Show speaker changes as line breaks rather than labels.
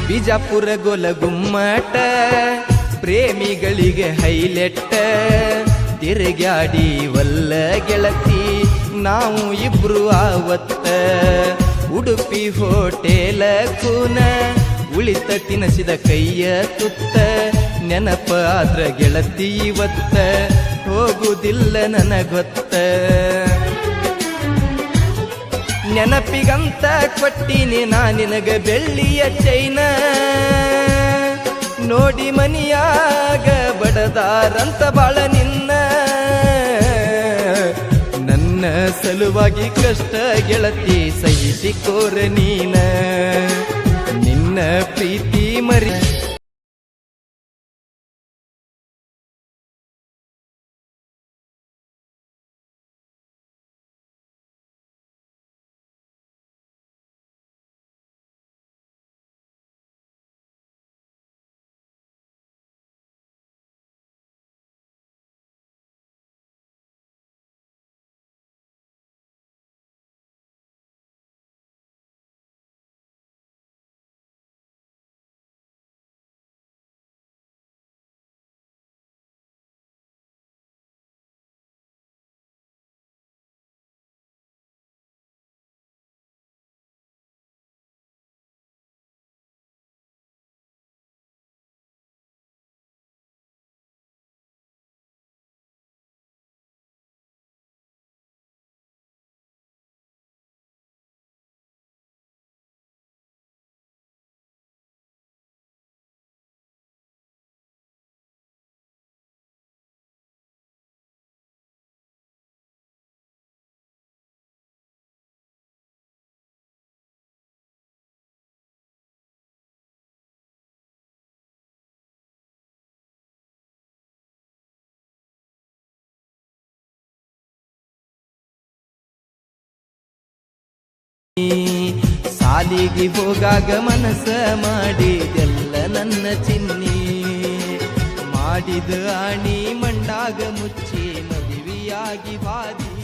ಬಿಜಾಪುರ ಗೋಲಗುಮ್ಮಟ ಪ್ರೇಮಿಗಳಿಗೆ ಹೈಲೆಟ್ಟ ತಿರುಗಾಡಿ ವಲ್ಲ ಗೆಳತಿ ನಾವು ಇಬ್ರು ಆವತ್ತ ಉಡುಪಿ ಹೋಟೆಲ ಕೂನ ಉಳಿತ ತಿನಸಿದ ಕೈಯ ತುತ್ತ ನೆನಪ ಆದ್ರ ಗೆಳತಿ ಇವತ್ತ ಹೋಗುದಿಲ್ಲ ನನಗೊತ್ತ ನೆನಪಿಗಂತ ಕೊಟ್ಟಿನಿ ನಾ ನಿನಗ ಬೆಳ್ಳಿಯ ಚೈನ ನೋಡಿ ಮನಿಯಾಗ ಬಡದಾರಂತ ಬಾಳ ನಿನ್ನ ನನ್ನ ಸಲುವಾಗಿ ಕಷ್ಟ ಗೆಳತಿ ಸಹಿಸಿಕೋರ ನೀನ ನಿನ್ನ ಪ್ರೀತಿ ಮರಿ ಸಾಲಿಗೆ ಹೋಗಾಗ ಮನಸ ಮಾಡಿದೆಲ್ಲ ನನ್ನ ಚಿನ್ನಿ ಮಾಡಿದ ಆಣಿ ಮಂಡಾಗ ಮುಚ್ಚಿ ಮದುವೆಯಾಗಿ ಬಾದಿ